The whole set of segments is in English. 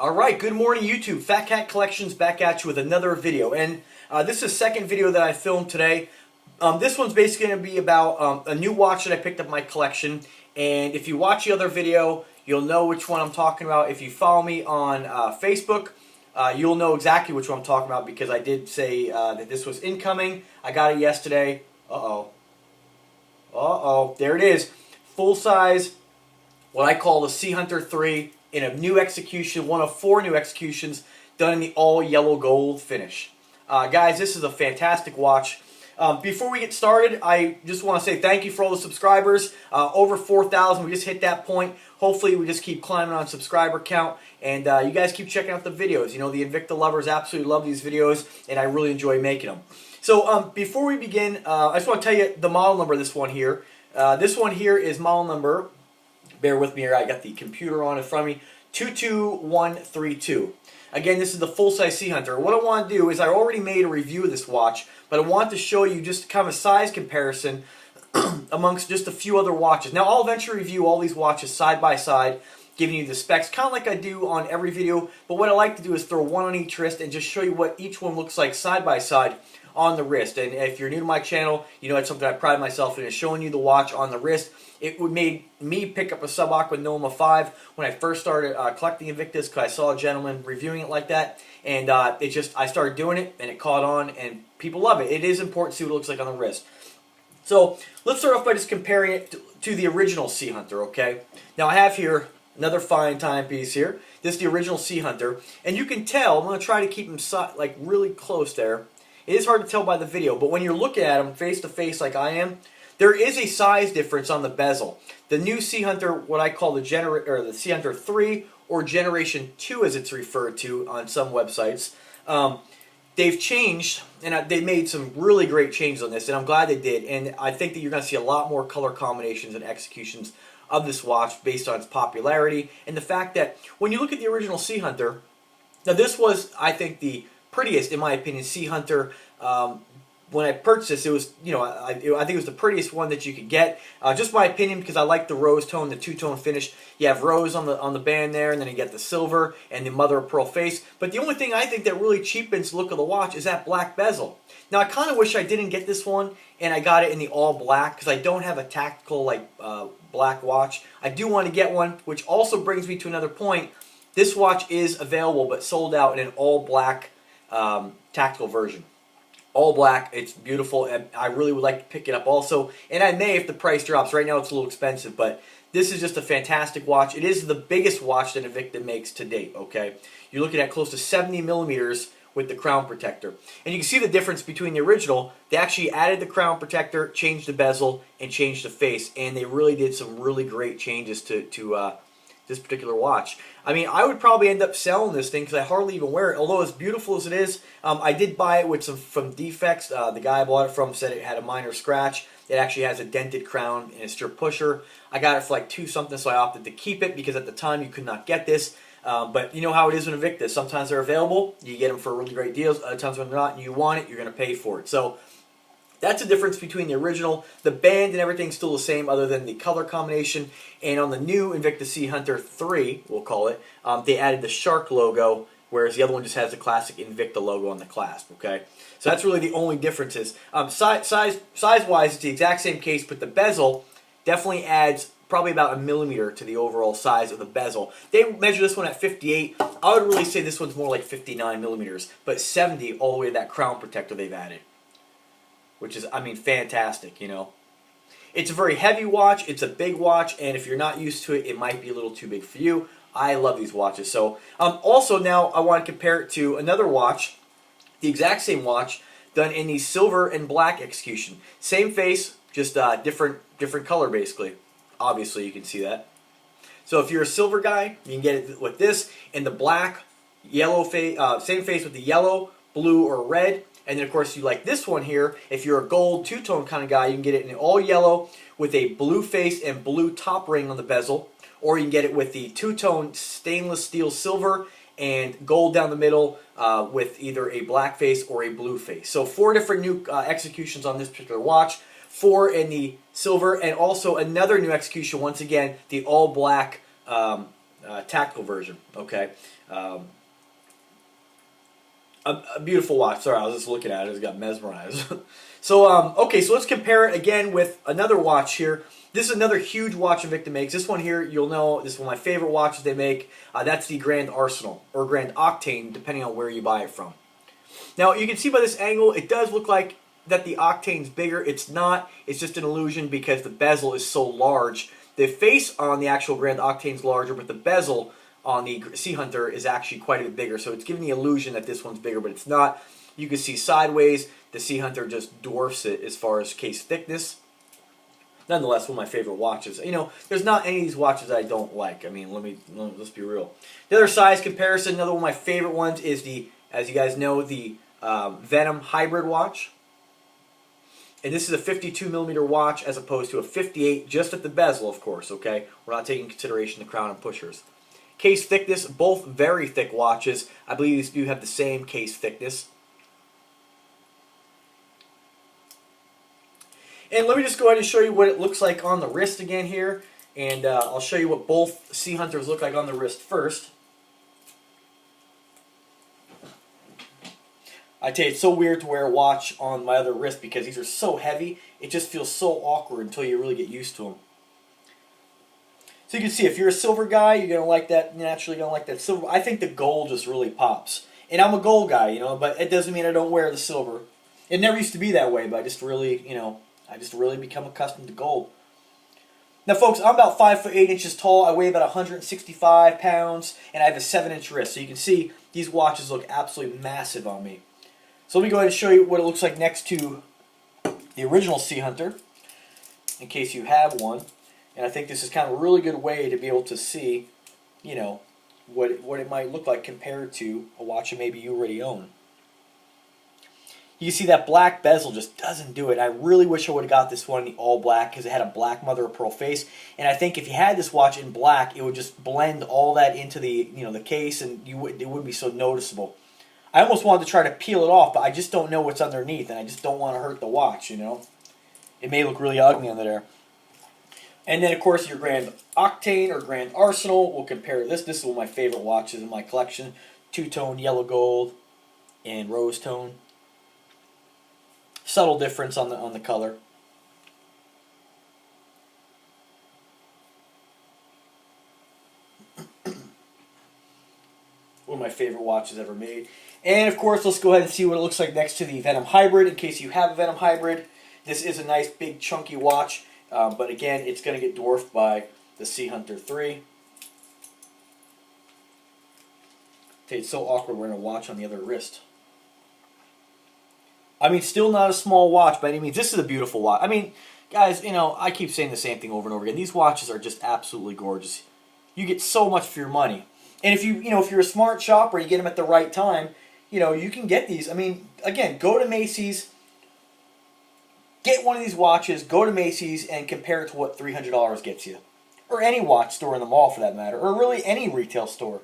Alright, good morning YouTube. Fat Cat Collections back at you with another video. And this is the second video that I filmed today. This one's basically going to be about a new watch that I picked up in my collection. And if you watch the other video, you'll know which one I'm talking about. If you follow me on Facebook, you'll know exactly which one I'm talking about because I did say that this was incoming. I got it yesterday. There it is. Full size, what I call the Sea Hunter 3 in a new execution, one of 4 new executions done in the all yellow gold finish. Guys, this is a fantastic watch. Before we get started, I just want to say thank you for all the subscribers. Over 4,000, we just hit that point. Hopefully we just keep climbing on subscriber count, and you guys keep checking out the videos. You know, the Invicta lovers absolutely love these videos, and I really enjoy making them. So before we begin, I just want to tell you the model number of this one here. This one here is model number, bear with me here, I got the computer on in front of me, 22132. Again, this is the full-size Sea Hunter. What I want to do is I already made a review of this watch, but I want to show you just kind of a size comparison amongst just a few other watches. Now, I'll eventually review all these watches side by side, giving you the specs, kind of like I do on every video, but what I like to do is throw one on each wrist and just show you what each one looks like side by side on the wrist. And if you're new to my channel, you know it's something I pride myself in, is showing you the watch on the wrist. It made me pick up a Sub-Aqua Noma 5 when I first started collecting Invictus because I saw a gentleman reviewing it like that, and I started doing it and it caught on and people love it. It is important to see what it looks like on the wrist. So let's start off by just comparing it to the original Sea Hunter, okay? Now I have here another fine timepiece here. This is the original Sea Hunter, and you can tell, I'm going to try to keep them like really close there. It is hard to tell by the video, but when you're looking at them face to face like I am, there is a size difference on the bezel. The new Sea Hunter, what I call the Sea Hunter 3 or Generation 2 as it's referred to on some websites, they've changed, and they made some really great changes on this, and I'm glad they did. And I think that you're going to see a lot more color combinations and executions of this watch based on its popularity and the fact that when you look at the original Sea Hunter, now this was, I think, the prettiest, in my opinion, Sea Hunter. When I purchased this, it was, you know, I think it was the prettiest one that you could get. Just my opinion, because I like the rose tone, the two-tone finish. You have rose on the band there, and then you get the silver and the mother of pearl face. But the only thing I think that really cheapens the look of the watch is that black bezel. Now, I kind of wish I didn't get this one, and I got it in the all black, because I don't have a tactical, like, black watch. I do want to get one, which also brings me to another point. This watch is available, but sold out in an all black tactical version. All black, it's beautiful, and I really would like to pick it up also. And I may if the price drops. Right now it's a little expensive, but this is just a fantastic watch. It is the biggest watch that Invicta makes to date, okay? You're looking at close to 70 millimeters with the crown protector. And you can see the difference between the original. They actually added the crown protector, changed the bezel, and changed the face. And they really did some really great changes to this particular watch. I mean, I would probably end up selling this thing because I hardly even wear it. Although as beautiful as it is, I did buy it with some defects. The guy I bought it from said it had a minor scratch. It actually has a dented crown and a strip pusher. I got it for like $2 something, so I opted to keep it because at the time you could not get this. But you know how it is with Invictus. Sometimes they're available, you get them for really great deals. Other times when they're not and you want it, you're going to pay for it. So that's the difference between the original. The band and everything's still the same other than the color combination. And on the new Invicta Sea Hunter 3, we'll call it, they added the shark logo, whereas the other one just has the classic Invicta logo on the clasp, okay? So that's really the only differences. Size-wise, it's the exact same case, but the bezel definitely adds probably about 1 millimeter to the overall size of the bezel. They measure this one at 58. I would really say this one's more like 59 millimeters, but 70 all the way to that crown protector they've added, which is, I mean, fantastic, you know. It's a very heavy watch, it's a big watch, and if you're not used to it, it might be a little too big for you. I love these watches. So, also now I want to compare it to another watch, the exact same watch, done in the silver and black execution. Same face, just different color basically. Obviously, you can see that. So if you're a silver guy, you can get it with this, and the black, yellow face, same face with the yellow, blue, or red. And then, of course, you like this one here. If you're a gold two-tone kind of guy, you can get it in all yellow with a blue face and blue top ring on the bezel. Or you can get it with the two-tone stainless steel silver and gold down the middle with either a black face or a blue face. So 4 different new executions on this particular watch. 4 in the silver, and also another new execution, once again, the all-black tactical version. Okay. Um, a beautiful watch. Sorry, I was just looking at it. I just got mesmerized. Okay, so let's compare it again with another watch here. This is another huge watch Invicta makes. This one here, you'll know, this is one of my favorite watches they make. That's the Grand Arsenal, or Grand Octane, depending on where you buy it from. Now, you can see by this angle, it does look like that the Octane's bigger. It's not. It's just an illusion because the bezel is so large. The face on the actual Grand Octane's larger, but the bezel on the Sea Hunter is actually quite a bit bigger. So it's giving the illusion that this one's bigger, but it's not. You can see sideways, the Sea Hunter just dwarfs it as far as case thickness. Nonetheless, one of my favorite watches. You know, there's not any of these watches that I don't like. I mean, let's be real. The other size comparison, another one of my favorite ones is the, as you guys know, the Venom Hybrid watch. And this is a 52 millimeter watch as opposed to a 58, just at the bezel, of course, okay? We're not taking into consideration the crown and pushers. Case thickness, both very thick watches. I believe these do have the same case thickness. And let me just go ahead and show you what it looks like on the wrist again here. And I'll show you what both Sea Hunters look like on the wrist first. I tell you, it's so weird to wear a watch on my other wrist because these are so heavy. It just feels so awkward until you really get used to them. So you can see, if you're a silver guy, you're going to like that, naturally going to like that silver. I think the gold just really pops. And I'm a gold guy, you know, but it doesn't mean I don't wear the silver. It never used to be that way, but I just really, you know, I just really become accustomed to gold. Now, folks, I'm about 5 foot 8 inches tall. I weigh about 165 pounds, and I have a 7-inch wrist. So you can see these watches look absolutely massive on me. So let me go ahead and show you what it looks like next to the original Sea Hunter, in case you have one. And I think this is kind of a really good way to be able to see, you know, what it might look like compared to a watch that maybe you already own. You can see that black bezel just doesn't do it. I really wish I would have got this one in the all black because it had a black mother of pearl face. And I think if you had this watch in black, it would just blend all that into the, you know, the case, and it wouldn't be so noticeable. I almost wanted to try to peel it off, but I just don't know what's underneath, and I just don't want to hurt the watch, you know. It may look really ugly under there. And then, of course, your Grand Octane or Grand Arsenal. We'll compare this. This is one of my favorite watches in my collection. Two-tone yellow gold and rose tone. Subtle difference on the color. One of my favorite watches ever made. And of course, let's go ahead and see what it looks like next to the Venom Hybrid. In case you have a Venom Hybrid, this is a nice big chunky watch, but again, it's going to get dwarfed by the Sea Hunter 3. It's so awkward wearing a watch on the other wrist. I mean, still not a small watch by any means. This is a beautiful watch. I mean, guys, you know, I keep saying the same thing over and over again. These watches are just absolutely gorgeous. You get so much for your money. And if if you're a smart shopper, you get them at the right time, you know, you can get these. I mean, again, go to Macy's, get one of these watches, go to Macy's, and compare it to what $300 gets you. Or any watch store in the mall, for that matter. Or really any retail store.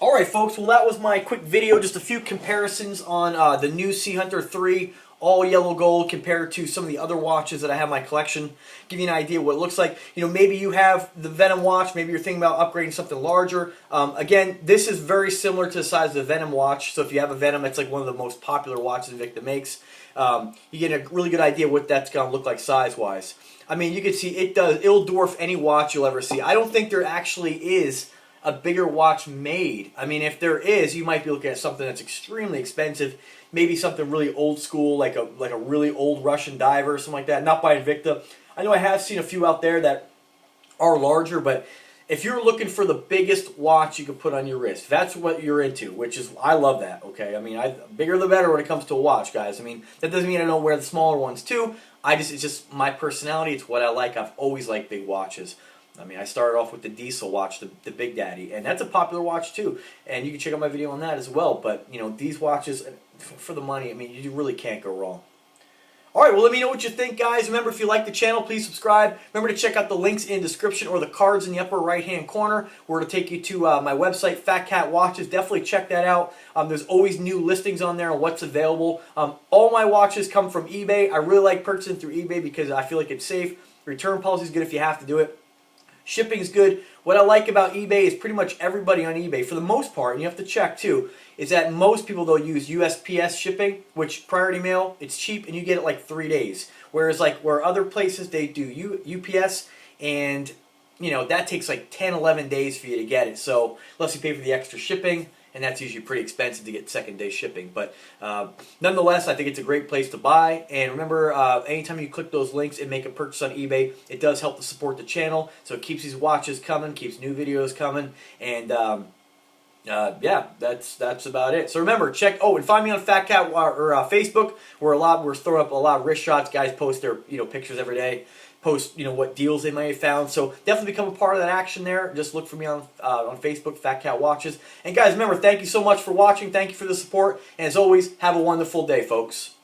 Alright folks, well that was my quick video, just a few comparisons on the new Sea Hunter 3 all yellow gold compared to some of the other watches that I have in my collection. Give you an idea what it looks like. You know, maybe you have the Venom watch, maybe you're thinking about upgrading something larger. Again, this is very similar to the size of the Venom watch, so if you have a Venom, it's like one of the most popular watches Invicta makes. You get a really good idea what that's going to look like size-wise. I mean, you can see it'll dwarf any watch you'll ever see. I don't think there actually is a bigger watch made. I mean, if there is, you might be looking at something that's extremely expensive, maybe something really old school, like a really old Russian diver or something like that, not by Invicta. I know I have seen a few out there that are larger, but if you're looking for the biggest watch you can put on your wrist, that's what you're into, which is, I love that, okay? I mean, bigger the better when it comes to a watch, guys. I mean, that doesn't mean I don't wear the smaller ones too. It's just my personality, it's what I like. I've always liked big watches. I mean, I started off with the Diesel watch, the Big Daddy, and that's a popular watch too. And you can check out my video on that as well. But, you know, these watches, for the money, I mean, you really can't go wrong. All right, well, let me know what you think, guys. Remember, if you like the channel, please subscribe. Remember to check out the links in the description or the cards in the upper right-hand corner where it'll take you to my website, Fat Cat Watches. Definitely check that out. There's always new listings on there on what's available. All my watches come from eBay. I really like purchasing through eBay because I feel like it's safe. Return policy is good if you have to do it. Shipping is good. What I like about eBay is pretty much everybody on eBay, for the most part, and you have to check too, is that most people, they'll use USPS shipping, which priority mail, it's cheap and you get it like 3 days. Whereas like where other places, they do UPS, and you know, that takes like 10, 11 days for you to get it. So unless you pay for the extra shipping, and that's usually pretty expensive to get second-day shipping. But nonetheless, I think it's a great place to buy. And remember, anytime you click those links and make a purchase on eBay, it does help to support the channel. So it keeps these watches coming, keeps new videos coming, and yeah, that's about it. So remember, check. Oh, and find me on Fat Cat or Facebook. We're throwing up a lot of wrist shots. Guys post their pictures every day. Post what deals they may have found. So definitely become a part of that action there. Just look for me on Facebook, Fat Cat Watches. And guys, remember, thank you so much for watching. Thank you for the support. And as always, have a wonderful day, folks.